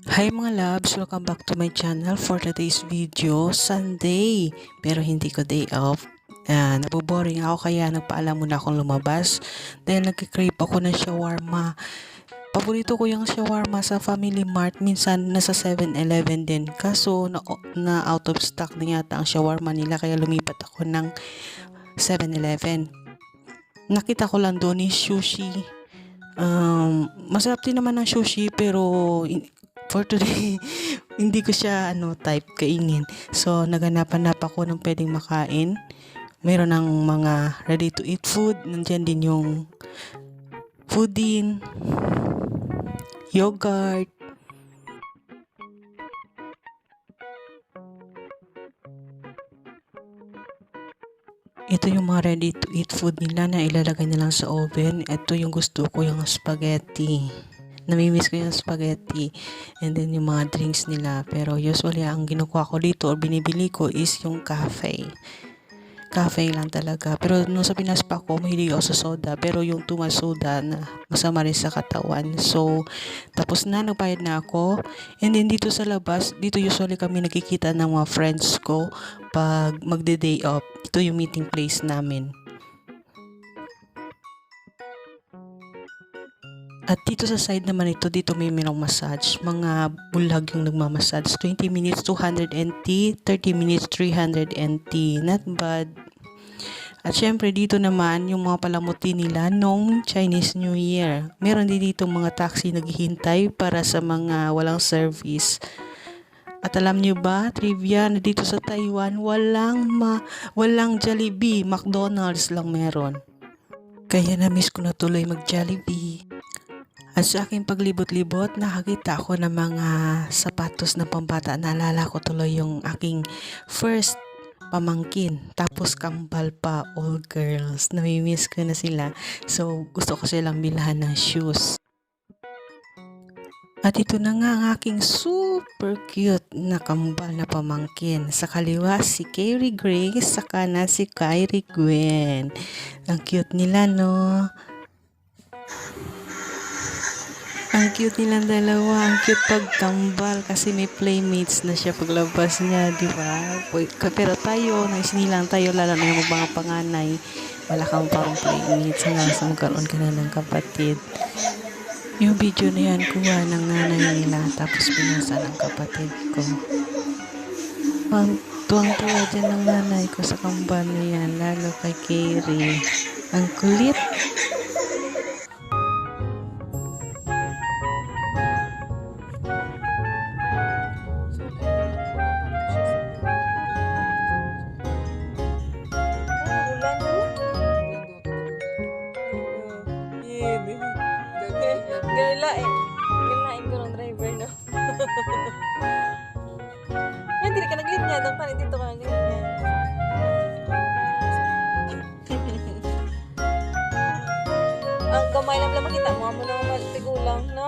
Hi mga loves! Welcome back to my channel for today's video. Sunday, pero hindi ko day off. Naboboring ako kaya nagpaalam muna akong lumabas. Dahil nagkikrave ako ng shawarma. Paborito ko yung shawarma sa Family Mart. Minsan nasa 7-Eleven din. Kaso na out of stock na yata ang shawarma nila kaya lumipat ako ng 7-Eleven. Nakita ko lang doon yung sushi. Masarap din naman ang sushi pero for today hindi ko siya type kainin. So naghanap-hanap ako ng pwedeng makain. Meron ng mga ready to eat food. Nandiyan din yung pudding, yogurt. Ito yung mga ready to eat food nila na ilalagay na lang sa oven. Ito yung gusto ko, yung spaghetti. Namimiss ko yung spaghetti. And then yung mga drinks nila. Pero usually ang kinukuha ko dito or binibili ko is yung cafe. Cafe lang talaga. Pero nung sa Pinas pa ako, mahilig ako sa soda. Pero yung too much soda na masama rin sa katawan. So, tapos na, nagbayad na ako. And then dito sa labas, dito usually kami nakikita ng mga friends ko pag magde-day off. Ito yung meeting place namin. At dito sa side naman ito, dito may minong massage. Mga bulag yung nagmamassage. 20 minutes 200 NT, 30 minutes 300 NT. Not bad. At syempre dito naman yung mga palamuti nila nung Chinese New Year. Meron din dito mga taxi naghihintay para sa mga walang service. At alam nyo ba, trivia, na dito sa Taiwan, walang Jollibee, McDonald's lang meron. Kaya na-miss ko na tuloy mag-Jollibee. At sa aking paglibot-libot, nakakita ako ng mga sapatos na pambata. Naalala ko tuloy yung aking first pamangkin. Tapos kambal pa, all girls. Namimiss ko na sila. So, gusto ko silang bilhan ng shoes. At ito na nga ang aking super cute na kambal na pamangkin. Sa kaliwa si Kyrie Grace, sa kanan si Kyrie Gwen. Ang cute nila, no? Ang cute nilang dalawa, ang cute pagkambal kasi may playmates na siya paglabas niya, di ba? Pero tayo, naisinilang tayo, lalo na yung mga panganay, wala kang parang playmates hanggang sa magkaroon ka na ng kapatid. Yung video na yan, kuha ng nanay nila, tapos pinasa ng kapatid ko. Tuwang-tuwa dyan ng nanay ko sa kambal na yan, lalo kay Kerry. Ang kulit. Galain ko ng driver, no? Yan, hindi ka naglinya. Doon ka dito ka naglinya. Ang gamay lang makita mo. Amo na matigulang, no?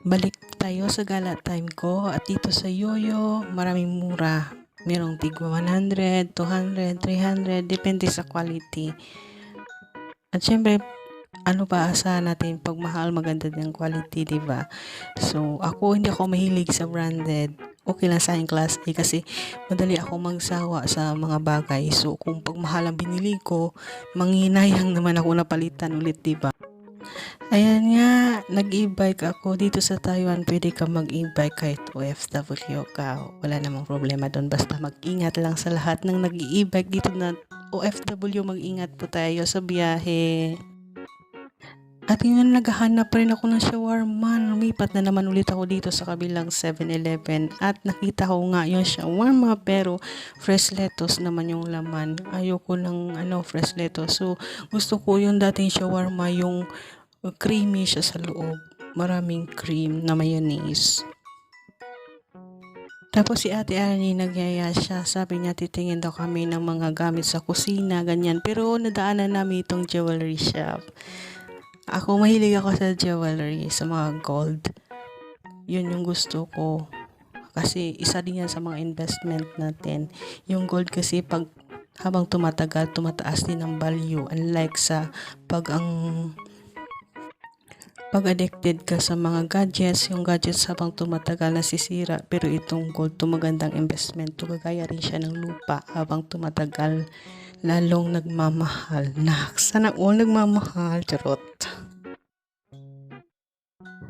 Balik tayo sa gala time ko at dito sa Yoyo, maraming mura. Merong tigwa 100, 200, 300, depende sa quality. At syempre, ano ba asahan natin pag mahal, maganda din ang quality, di ba? So, hindi ako mahilig sa branded. Okay lang sa akin class A kasi madali ako magsawa sa mga bagay. So, kung pag mahal ang binili ko, manghinayang naman ako napalitan ulit, di ba? Ayan nga, nag-e-bike ako dito sa Taiwan. Pwede ka mag-e-bike kahit OFW ka. Wala namang problema doon. Basta mag-ingat lang sa lahat ng nag-e-bike dito na OFW. Mag-ingat po tayo sa biyahe. At yun, naghahanap pa rin ako ng shawarma. Lumipat na naman ulit ako dito sa kabilang 7-Eleven. At nakita ko nga yung shawarma pero fresh lettuce naman yung laman. Ayoko ng fresh lettuce. So, gusto ko yung dating shawarma, yung creamy siya sa loob. Maraming cream na mayonnaise. Tapos si Ate Arnie nagyaya siya. Sabi niya titingin daw kami ng mga gamit sa kusina, ganyan. Pero nadaanan namin itong jewelry shop. Ako mahilig ako sa jewelry, sa mga gold. Yun yung gusto ko. Kasi isa din yan sa mga investment natin. Yung gold kasi pag habang tumatagal, tumataas din ang value. Unlike sa pag addicted ka sa mga gadgets, yung gadgets habang tumatagal nasisira, pero itong gold, magandang investment. Kagaya rin siya ng lupa habang tumatagal, lalong nagmamahal. Sana all nagmamahal. Charot.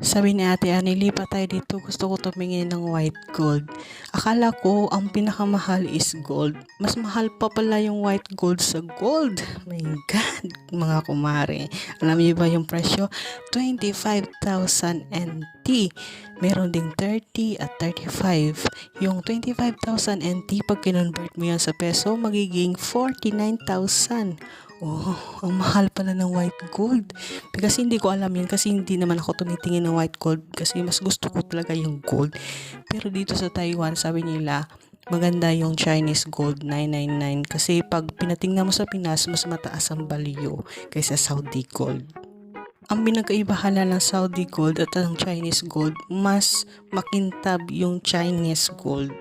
Sabi ni Ate Annie, lipat tayo dito. Gusto ko tumingin ng white gold. Akala ko ang pinakamahal is gold. Mas mahal pa pala yung white gold sa gold. My God, mga kumare. Alam niyo ba yung presyo? 25,000 NT. Meron ding 30 at 35. Yung 25,000 NT, pag kinonvert mo yan sa peso, magiging 49,000. Oh, ang mahal pala ng white gold. Kasi hindi ko alam yun, kasi hindi naman ako tumitingin ng white gold, kasi mas gusto ko talaga yung gold. Pero dito sa Taiwan, sabi nila, maganda yung Chinese gold 999, kasi pag pinatingnan mo sa Pinas, mas mataas ang value kaysa Saudi gold. Ang pinagkaibahan ng Saudi gold at ang Chinese gold, mas makintab yung Chinese gold.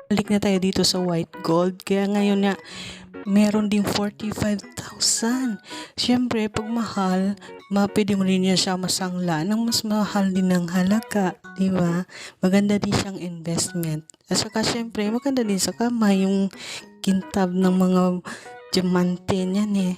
Balik na tayo dito sa white gold. Kaya ngayon na meron ding 45,000. Siyempre, pag mahal, pwede mo rin siya masangla ng mas mahal din ng halaga, di ba? Maganda din siyang investment. At saka, siyempre, maganda din sa kamay yung kintab ng mga diamante niyan eh.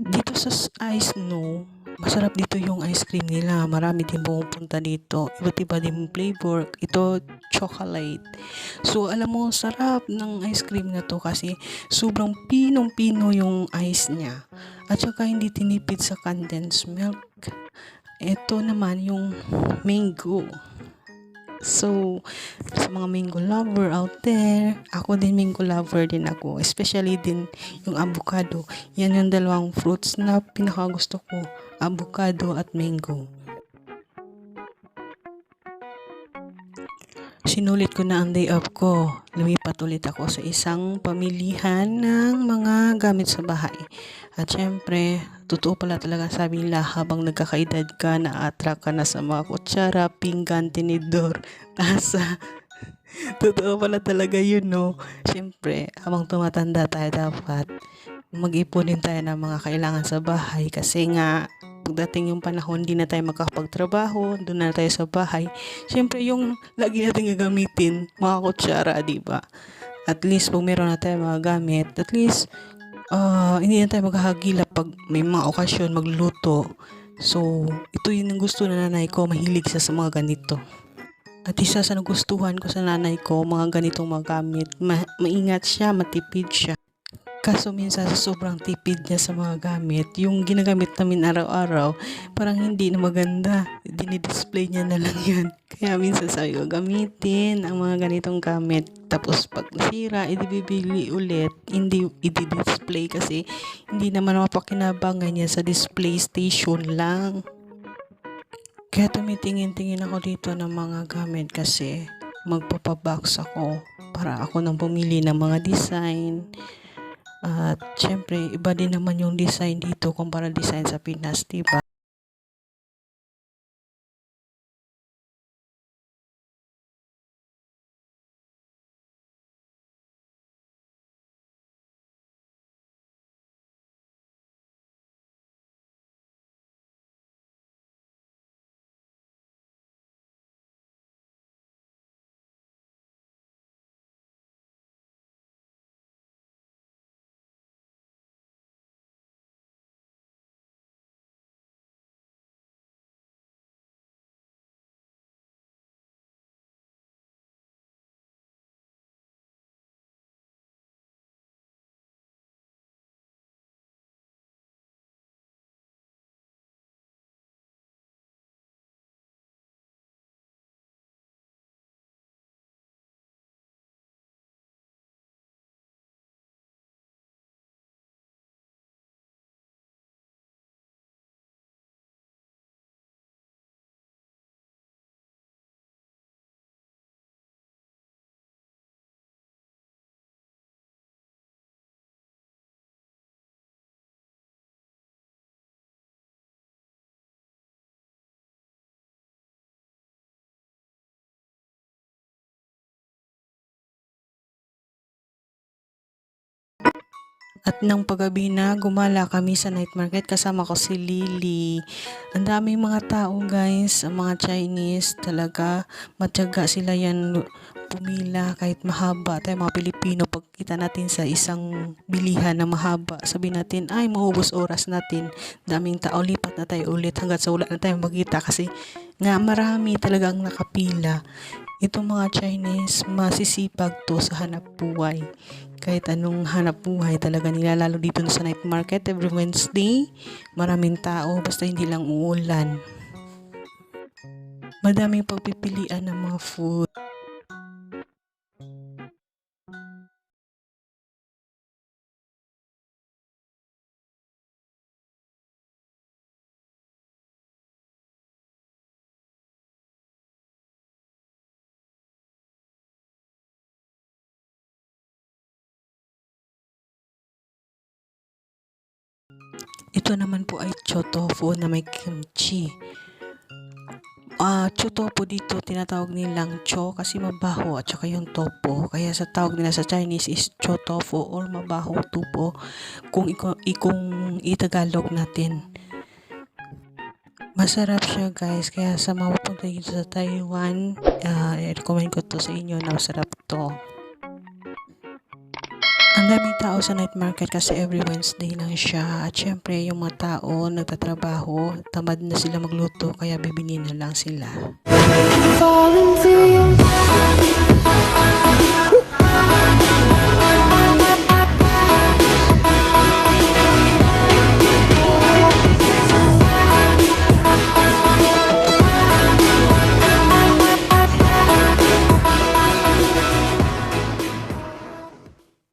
Dito sa Ice No, masarap dito yung ice cream nila. Marami din pumupunta dito. Iba't iba din flavor. Ito, chocolate. So, alam mo, sarap ng ice cream na to kasi sobrang pinong-pino yung ice niya. At saka hindi tinipid sa condensed milk. Ito naman yung mango. So, sa mga mango lover out there, ako din mango lover din ako. Especially din yung avocado. Yan yung dalawang fruits na pinakagusto ko. Avocado at mango. Sinulit ko na ang day off ko. Lumipat ulit ako sa isang pamilihan ng mga gamit sa bahay. At syempre, totoo pala talaga sabi nila habang nagkakaedad ka, na-attract ka na sa mga kutsara, pinggan, tinidor, tasa. Totoo pala talaga yun, no? Syempre, habang tumatanda tayo dapat mag-ipon din tayo ng mga kailangan sa bahay kasi nga pagdating yung panahon hindi na tayo makakapagtrabaho, doon na tayo sa bahay. Syempre yung lagi natin gagamitin, mga kutsara, di ba? At least pag meron na tayo mga gamit, at least hindi na tayo maghahagilap pag may mga okasyon magluluto. So, ito yun ang gusto na nanay ko, mahilig siya sa mga ganito. At isa sa nagustuhan ko sa nanay ko, mga ganitong mga gamit, maingat siya, matipid siya. Kaso minsan sa sobrang tipid niya sa mga gamit, yung ginagamit namin araw-araw, parang hindi na maganda. Dinidisplay niya na lang yan. Kaya minsan sabi ko, gamitin ang mga ganitong gamit. Tapos pag nasira, ibibili ulit. Hindi i-display kasi hindi naman mapakinabangan niya sa display station lang. Kaya tumitingin-tingin ako dito ng mga gamit kasi magpapabox ako para ako nang pumili ng mga design. At syempre, iba din naman yung design dito kumpara design sa Pinas, diba? At nang paggabi na, gumala kami sa night market kasama ko si Lily. Ang daming mga tao guys, ang mga Chinese talaga matyaga sila yan pumila kahit mahaba. Tayo mga Pilipino, pagkita natin sa isang bilihan na mahaba, sabi natin ay maubos oras natin. Daming tao, lipat na tayo ulit hanggat sa wala na tayo magkita kasi nga marami talagang nakapila. Itong mga Chinese, masisipag to sa hanap buhay. Kahit anong hanap buhay talaga nila, lalo dito sa night market every Wednesday. Maraming tao, basta hindi lang uulan. Madaming pagpipilian ng mga food. Ito naman po ay chotofu na may kimchi. Chotofu dito tinatawag nilang cho kasi mabaho at saka yung topo. Kaya sa tawag nila sa Chinese is chotofu or mabaho tupo kung itagalog natin. Masarap siya guys, kaya sa mga pupunta dito sa Taiwan, i-recommend ko to sa inyo na masarap to. Ang daming tao sa night market kasi every Wednesday lang siya. At syempre yung mga tao nagtatrabaho, tamad na sila magluto kaya bibili na lang sila. Falling to you.